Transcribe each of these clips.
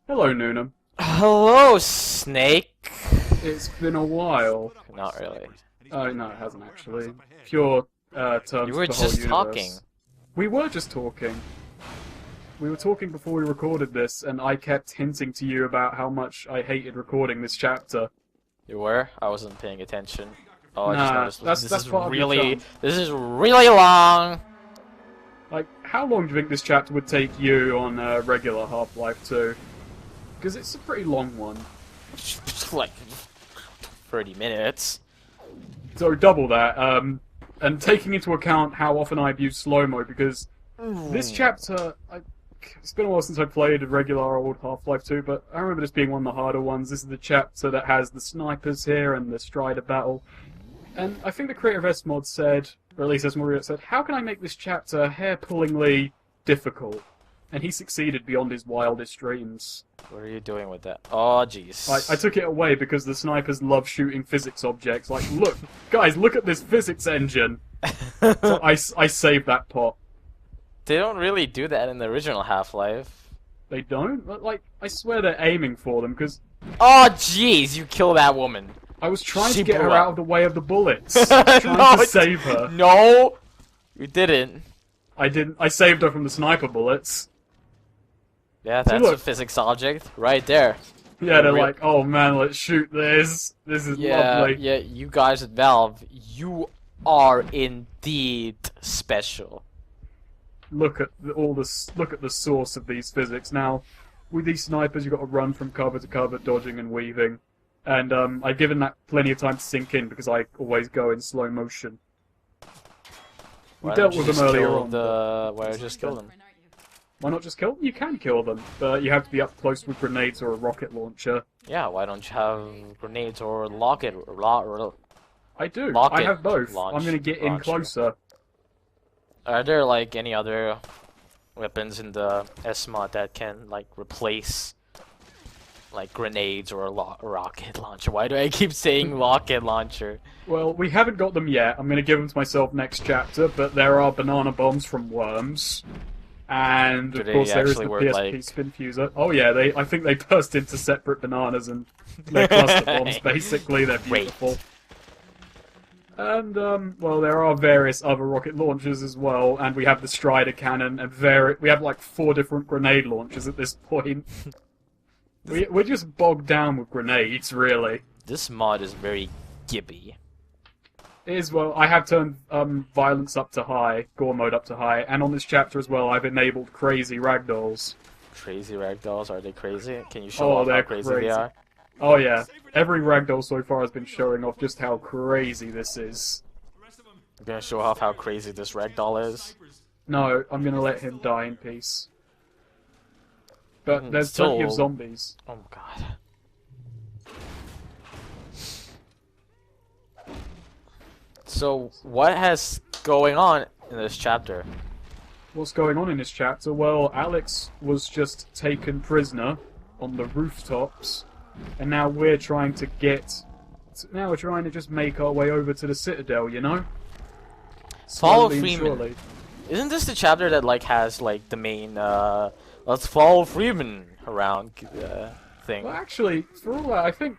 Hello, Noonem. Hello, Snake. It's been a while. Not really. Oh, no, it hasn't actually. Pure terms You of were the whole just universe. talking. We were just talking. We were talking before we recorded this, and I kept hinting to you about how much I hated recording this chapter. You were? I wasn't paying attention. Oh, I just Nah, noticed that's this is part of your really, charm. this is really long. Like, how long do you think this chapter would take you on regular Half-Life 2? Because it's a pretty long one. Like 30 minutes. So double that, and taking into account how often I abuse slow-mo, because this chapter, it's been a while since I played a regular old Half-Life 2, but I remember this being one of the harder ones. This is the chapter that has the snipers here and the Strider battle. And I think the creator of SMOD said, or at least SMOD said, how can I make this chapter hair-pullingly difficult? And he succeeded beyond his wildest dreams. What are you doing with that? Oh, jeez. I took it away because the snipers love shooting physics objects. Like, look, guys, look at this physics engine! So I saved that pot. They don't really do that in the original Half-Life. They don't? Like, I swear they're aiming for them, because Oh, jeez, you kill that woman. I was trying She to get her blew out up. of the way of the bullets. Trying No, to save her. No, you didn't. I didn't. I saved her from the sniper bullets. Yeah, See, that's look. a physics object right there. Yeah, they're Real- like, oh man, let's shoot this. This is lovely. Yeah, you guys at Valve, you are indeed special. Look at look at the source of these physics. Now, with these snipers, you've got to run from cover to cover, dodging and weaving. And I've given that plenty of time to sink in because I always go in slow motion. We Why dealt don't you with them just earlier kill on. Why don't you just kill them? Why not just kill them? You can kill them, but you have to be up close with grenades or a rocket launcher. Yeah, why don't you have grenades or rocket I do. Rocket I have both. launch- I'm going to get in launcher. closer. Are there like any other weapons in the SMOD that can like replace like grenades or a rocket launcher? Why do I keep saying rocket launcher? Well, we haven't got them yet. I'm going to give them to myself next chapter, but there are banana bombs from worms. And, Do of they course, there is actually the work, PSP like- spin fuser. Oh, yeah, I think they burst into separate bananas and they're cluster bombs, basically. They're Great. beautiful. And, well, there are various other rocket launchers as well, and we have the Strider cannon, and we have like 4 different grenade launchers at this point. We're just bogged down with grenades, really. This mod is very gibby. It is, well, I have turned violence up to high, gore mode up to high, and on this chapter as well, I've enabled crazy ragdolls. Crazy ragdolls, are they crazy? Can you show Oh, off how they're crazy crazy. they are? Oh yeah, every ragdoll so far has been showing off just how crazy this is. I'm gonna show off how crazy this ragdoll is. No, I'm gonna let him die in peace. But there's Still- plenty of zombies. Oh my god. So, what has going on in this chapter? What's going on in this chapter? Well, Alex was just taken prisoner on the rooftops, and now we're trying to now we're trying to just make our way over to the citadel, you know? Follow Slowly and Freeman. surely. Isn't this the chapter that like has like the main let's follow Freeman around thing? Well, actually, for all that, I think,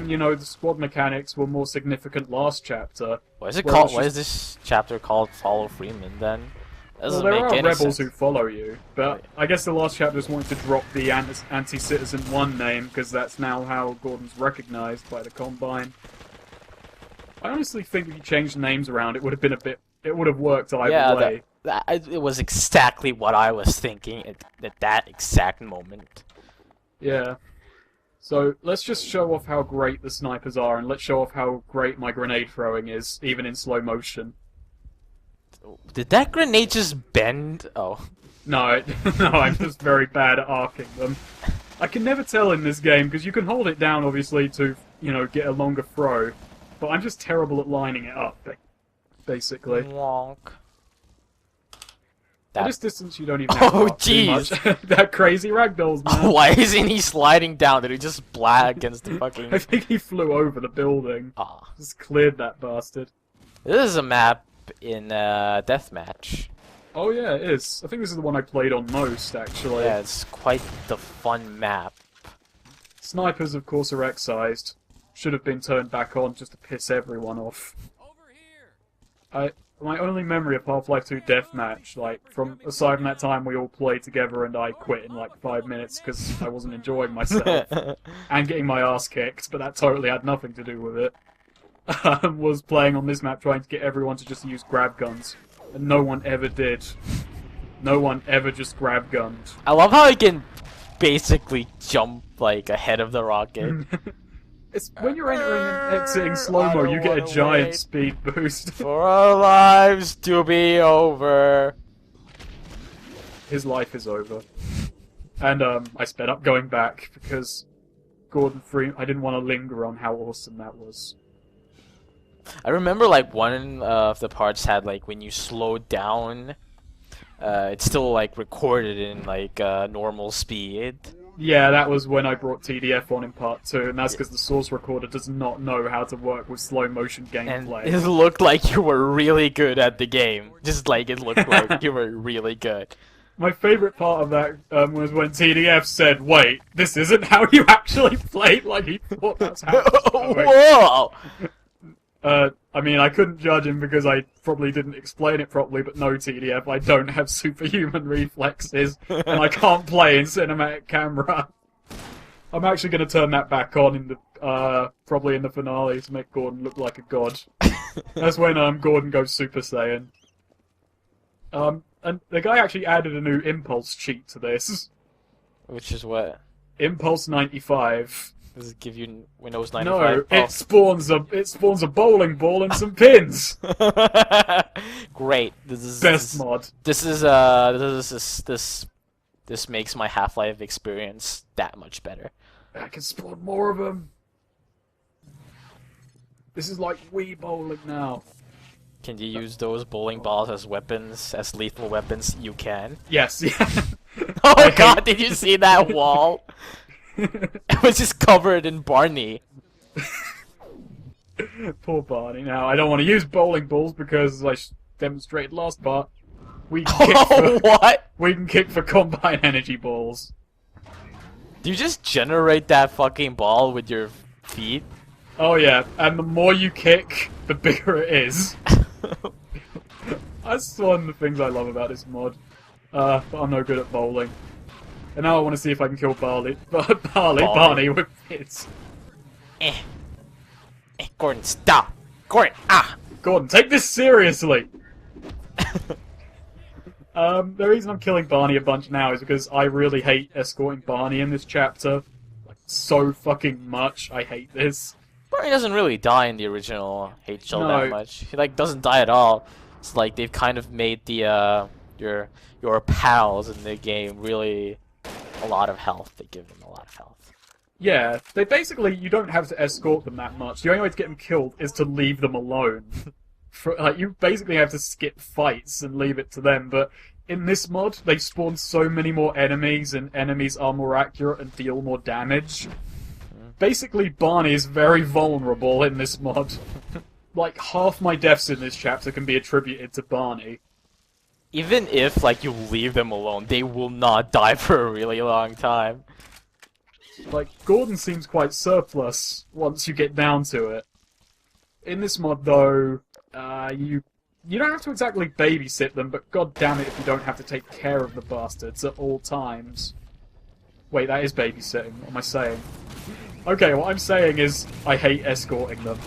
you know, the squad mechanics were more significant last chapter. Why is it well, called? it's Why just- is this chapter called Follow Freeman then? Well, Doesn't there make are any rebels sense. who follow you, but I guess the last chapter just wanted to drop the Anti-Citizen 1 name, because that's now how Gordon's recognized by the Combine. I honestly think if you changed the names around, it would have been it would have worked either Yeah, way. it was exactly what I was thinking at that exact moment. Yeah. So, let's just show off how great the snipers are, and let's show off how great my grenade throwing is, even in slow motion. Did that grenade just bend? Oh. No, no, I'm just very bad at arcing them. I can never tell in this game, because you can hold it down, obviously, to, you know, get a longer throw. But I'm just terrible at lining it up, basically. Wonk. At this distance, you don't even have to Oh, arc too much. That crazy ragdolls, man. Why isn't he sliding down? Did he just splat against the fucking... I think he flew over the building. Ah. Just cleared that bastard. This is a map in Deathmatch. Oh yeah, it is. I think this is the one I played on most, actually. Yeah, it's quite the fun map. Snipers, of course, are excised. Should have been turned back on just to piss everyone off. My only memory of Half-Life 2 Deathmatch, like, aside from that time we all played together and I quit in like 5 minutes because I wasn't enjoying myself and getting my ass kicked, but that totally had nothing to do with it, was playing on this map trying to get everyone to just use grab guns. And no one ever did. No one ever just grab gunned. I love how it can basically jump, like, ahead of the rocket. It's when you're entering and exiting slow-mo, you get a giant speed boost. For our lives to be over. His life is over. And I sped up going back because Gordon Freeman, I didn't want to linger on how awesome that was. I remember like one of the parts had like when you slowed down, it's still like recorded in like normal speed. Yeah, that was when I brought TDF on in part 2, and that's because the source recorder does not know how to work with slow motion gameplay. And it looked like you were really good at the game. Just like it looked like you were really good. My favourite part of that was when TDF said, "Wait, this isn't how you actually played," like he thought that's how it was going. Whoa! I mean, I couldn't judge him because I probably didn't explain it properly, but no, TDF, I don't have superhuman reflexes, and I can't play in cinematic camera. I'm actually going to turn that back on in the, probably in the finale to make Gordon look like a god. That's when, Gordon goes Super Saiyan. And the guy actually added a new impulse cheat to this. Which is what? Impulse 95. Does it give you Windows 95? No, it spawns a bowling ball and some pins. Great. This is best mod. This makes my Half-Life experience that much better. I can spawn more of them. This is like Wii bowling now. Can you use those bowling balls as weapons, as lethal weapons? You can. Yes. Yeah. Oh God! Did you see that wall? It was just covered in Barney. Poor Barney. Now, I don't want to use bowling balls because, as I demonstrated last part, we can kick for combine energy balls. Do you just generate that fucking ball with your feet? Oh yeah, and the more you kick, the bigger it is. That's one of the things I love about this mod. But I'm no good at bowling. And now I want to see if I can kill Barney with hits. Gordon, stop! Gordon, ah! Gordon, take this seriously! The reason I'm killing Barney a bunch now is because I really hate escorting Barney in this chapter. Like, so fucking much. I hate this. Barney doesn't really die in the original Hate Show No. that much. He, like, doesn't die at all. It's like they've kind of made the, your pals in the game really a lot of health. They give them a lot of health. Yeah, they basically, you don't have to escort them that much. The only way to get them killed is to leave them alone. You basically have to skip fights and leave it to them, but in this mod, they spawn so many more enemies, and enemies are more accurate and deal more damage. Basically, Barney is very vulnerable in this mod. Like, half my deaths in this chapter can be attributed to Barney. Even if, like, you leave them alone, they will not die for a really long time. Like, Gordon seems quite surplus once you get down to it. In this mod, though, you don't have to exactly babysit them, but god damn it if you don't have to take care of the bastards at all times. Wait, that is babysitting. What am I saying? Okay, what I'm saying is, I hate escorting them.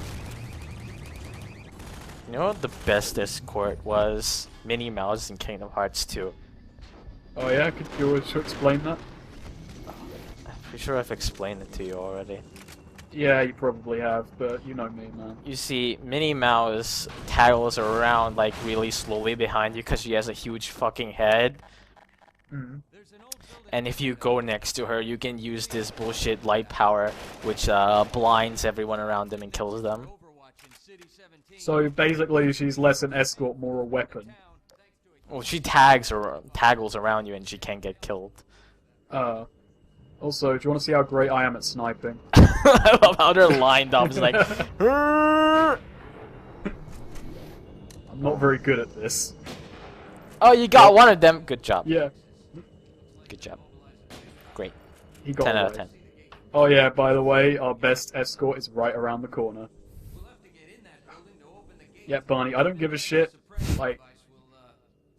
You know what the best escort was? Minnie Mouse in Kingdom Hearts 2. Oh yeah? Could you explain that? I'm pretty sure I've explained it to you already. Yeah, you probably have, but you know me, man. You see, Minnie Mouse taggles around like really slowly behind you because she has a huge fucking head. Mm. And if you go next to her, you can use this bullshit light power, which blinds everyone around them and kills them. So basically, she's less an escort, more a weapon. Well, she taggles around you and she can't get killed. Also, do you want to see how great I am at sniping? I love how they're lined up. It's like, I'm not very good at this. Oh, you got one of them. Good job. Yeah. Good job. Great. He got 10 out of away. 10. Oh yeah, by the way, our best escort is right around the corner. Yeah, Barney, I don't give a shit. Like,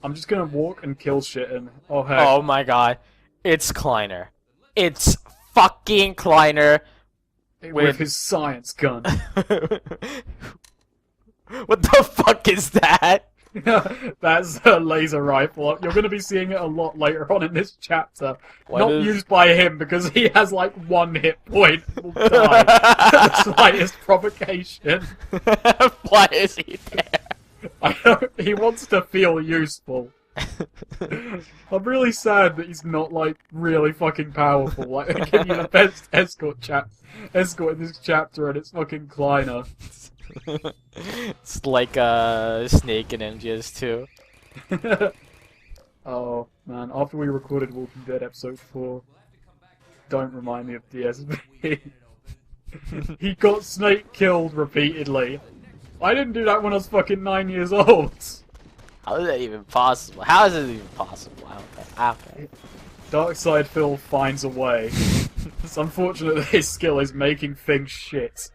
I'm just gonna walk and kill shit and... Oh, heck. Oh my god. It's Kleiner. It's fucking Kleiner. With his science gun. What the fuck is that? That's a laser rifle. You're going to be seeing it a lot later on in this chapter. What Not is- used by him because he has like 1 hit point. Will die at the slightest provocation. Why is he there? He wants to feel useful. I'm really sad that he's not like really fucking powerful. Like they give you the best escort in this chapter, and it's fucking Kleiner. It's like Snake in MGS2. Oh man, after we recorded Walking Dead episode 4, don't remind me of DSB. He got Snake killed repeatedly. I didn't do that when I was fucking 9 years old. How is that even possible? How is it even possible? Okay. Darkside Phil finds a way. It's unfortunate that his skill is making things shit.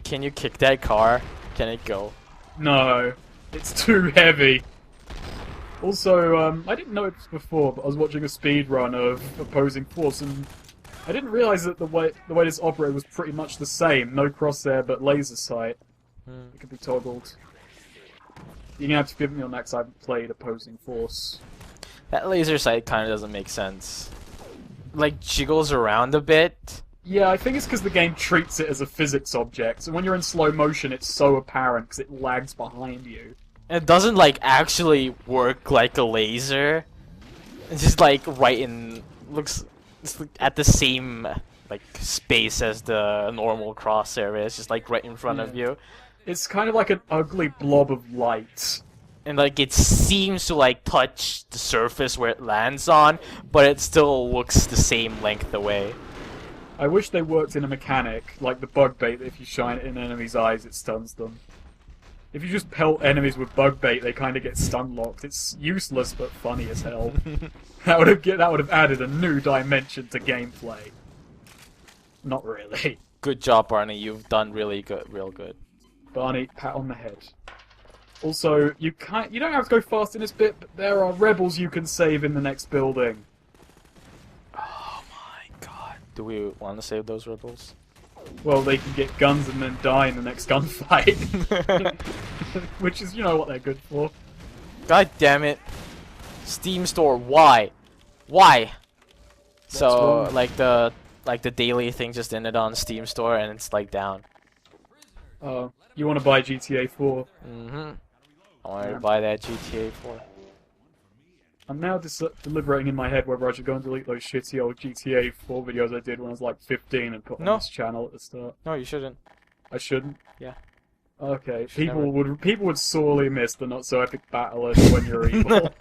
Can you kick that car? Can it go? No, it's too heavy. Also, I didn't know it before, but I was watching a speed run of Opposing Force, and I didn't realize that the way this operated was pretty much the same. No crosshair, but laser sight. It could be toggled. You're gonna have to forgive me on that because I haven't played Opposing Force. That laser sight kind of doesn't make sense. Like, jiggles around a bit. Yeah, I think it's because the game treats it as a physics object, so when you're in slow motion, it's so apparent because it lags behind you. It doesn't, like, actually work like a laser. It's just, like, right in... Looks... It's like at the same, like, space as the normal crosshair is. Just, like, right in front of you. It's kind of like an ugly blob of light. And, like, it seems to, like, touch the surface where it lands on, but it still looks the same length away. I wish they worked in a mechanic, like the bug bait, that if you shine it in enemies' eyes, it stuns them. If you just pelt enemies with bug bait, they kind of get stun locked. It's useless, but funny as hell. that would have added a new dimension to gameplay. Not really. Good job, Barney. You've done really good, real good. Barney, pat on the head. Also, you don't have to go fast in this bit, but there are rebels you can save in the next building. Oh my god. Do we want to save those rebels? Well, they can get guns and then die in the next gunfight. Which is, you know, what they're good for. God damn it. Steam store, why? Why? So, wrong? like the daily thing just ended on Steam store and it's like down. You want to buy GTA 4? Mm-hmm. I wanted to buy that GTA 4. I'm now deliberating in my head whether I should go and delete those shitty old GTA 4 videos I did when I was like 15 and put on this channel at the start. No, you shouldn't. I shouldn't? Yeah. Okay. Should People would sorely miss the not so epic battle of When You're Evil.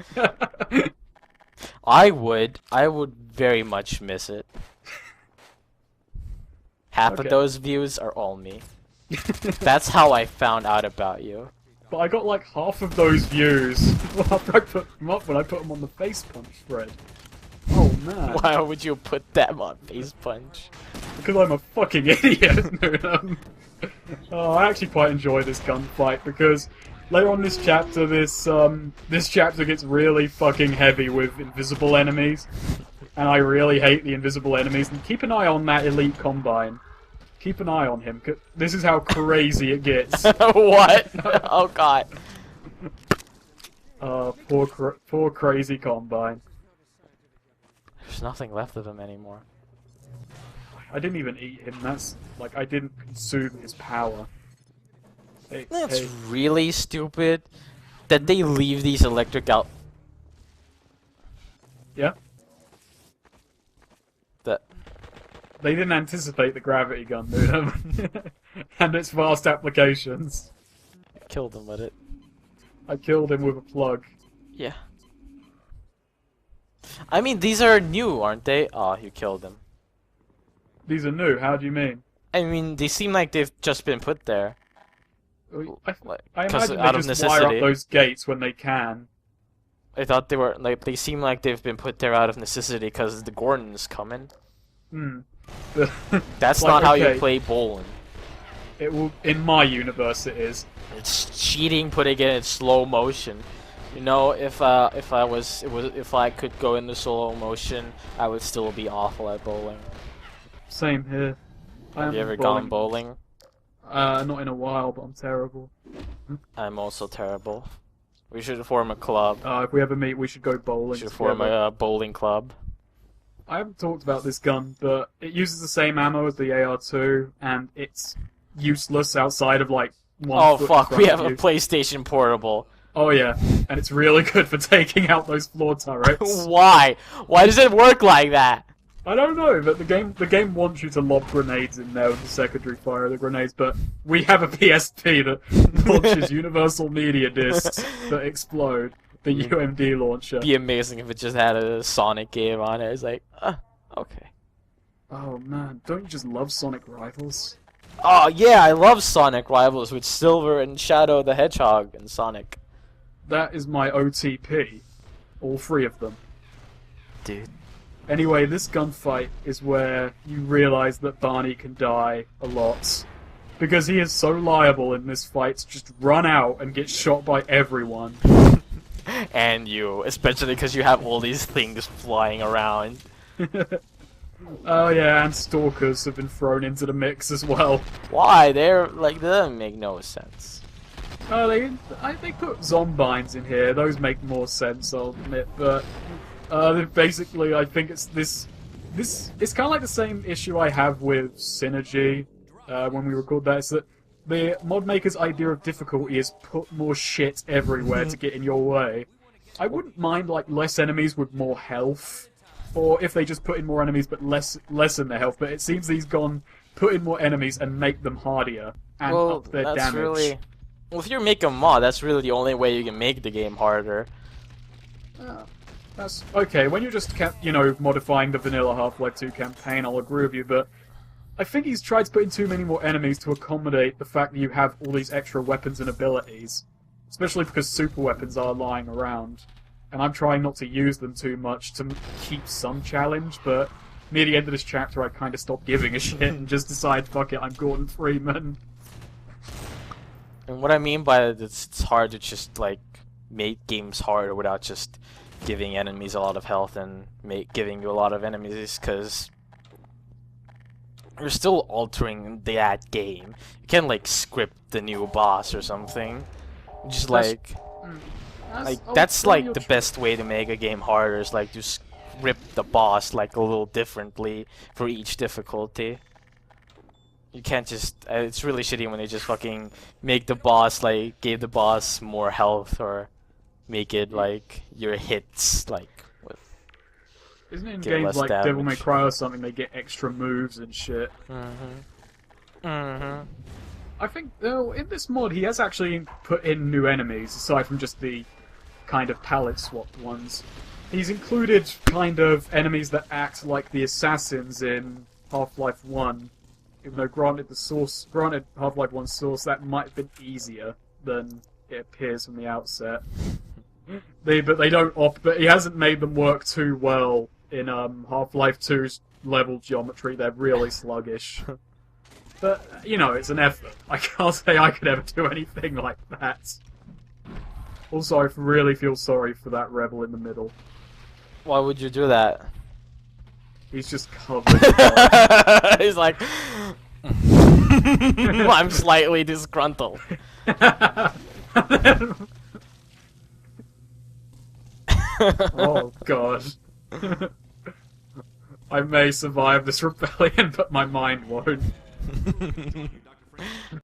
I would very much miss it. Half of Okay. those views are all me. That's how I found out about you. But I got like half of those views after I put them up when I put them on the face punch thread. Oh man. Why would you put them on Face Punch? Because I'm a fucking idiot, Noonem. Oh, I actually quite enjoy this gunfight because later on this chapter, this chapter gets really fucking heavy with invisible enemies, and I really hate the invisible enemies. And keep an eye on that elite combine. Keep an eye on him. 'Cause this is how crazy it gets. What? Oh god. Poor crazy combine. There's nothing left of him anymore. I didn't even eat him. That's like I didn't consume his power. Hey, That's hey. really stupid that they leave these electric out. Yeah. That They didn't anticipate the gravity gun, Noonem, and its vast applications. killed him with it. I killed him with a plug. Yeah. I mean, these are new, aren't they? Oh, you killed them. These are new. How do you mean? I mean, they seem like they've just been put there. I Like, I 'cause imagine out they of just wire up necessity. those gates when they can. I thought they were like they seem like they've been put there out of necessity because the Gordon's coming. Hmm. That's Like, not how okay. you play bowling. It will, in my universe, it is. It's cheating putting it in slow motion. You know, if I could go into slow motion, I would still be awful at bowling. Same here. Have you ever gone bowling? Not in a while, but I'm terrible. I'm also terrible. We should form a club. If we ever meet, we should go bowling. We should together. form a bowling club. I haven't talked about this gun, but it uses the same ammo as the AR-2, and it's useless outside of like one Oh foot in fuck, front we of have a you. PlayStation Portable. Oh yeah, and it's really good for taking out those floor turrets. Why? Why does it work like that? I don't know, but the game wants you to lob grenades in there with the secondary fire of the grenades, but we have a PSP that launches universal media discs that explode. The UMD launcher. It'd be amazing if it just had a Sonic game on it. It's like, okay. Oh man, don't you just love Sonic Rivals? Oh yeah, I love Sonic Rivals with Silver and Shadow the Hedgehog and Sonic. That is my OTP. All three of them. Dude. Anyway, this gunfight is where you realize that Barney can die a lot. Because he is so liable in this fight to just run out and get shot by everyone. And you, especially because you have all these things flying around. Oh yeah, and stalkers have been thrown into the mix as well. Why? They're like, they doesn't make no sense. Oh, they put zombines in here. Those make more sense, I'll admit. But basically, I think it's this. It's kind of like the same issue I have with Synergy when we record that. It's that the mod maker's idea of difficulty is put more shit everywhere to get in your way. I wouldn't mind like less enemies with more health, or if they just put in more enemies but lessen their health. But it seems he's gone put in more enemies and make them hardier and up their damage. Really. Well, if you make a mod, that's really the only way you can make the game harder. That's okay. When you're just modifying the vanilla Half-Life 2 campaign, I'll agree with you. But I think he's tried to put in too many more enemies to accommodate the fact that you have all these extra weapons and abilities. Especially because super weapons are lying around. And I'm trying not to use them too much to keep some challenge, but near the end of this chapter I kind of stopped giving a shit and just decided, fuck it, I'm Gordon Freeman. And what I mean by that, it's hard to just like make games harder without just giving enemies a lot of health and giving you a lot of enemies, because you're still altering that game. You can't like script the new boss or something. Just that's like the best way to make a game harder, is like to script the boss like a little differently for each difficulty. You can't just it's really shitty when they just fucking make the boss like give the boss more health, or make it like your hits like with Isn't it in games like damage. Devil May Cry or something they get extra moves and shit? I think, though, in this mod he has actually put in new enemies, aside from just the kind of palette-swapped ones. He's included kind of enemies that act like the assassins in Half-Life 1. Even though, granted Half-Life 1's source, that might have been easier than it appears from the outset. But he hasn't made them work too well in Half-Life 2's level geometry. They're really sluggish. But, it's an effort. I can't say I could ever do anything like that. Also, I really feel sorry for that rebel in the middle. Why would you do that? He's just covered in blood. He's like, I'm slightly disgruntled. Oh, God. I may survive this rebellion, but my mind won't.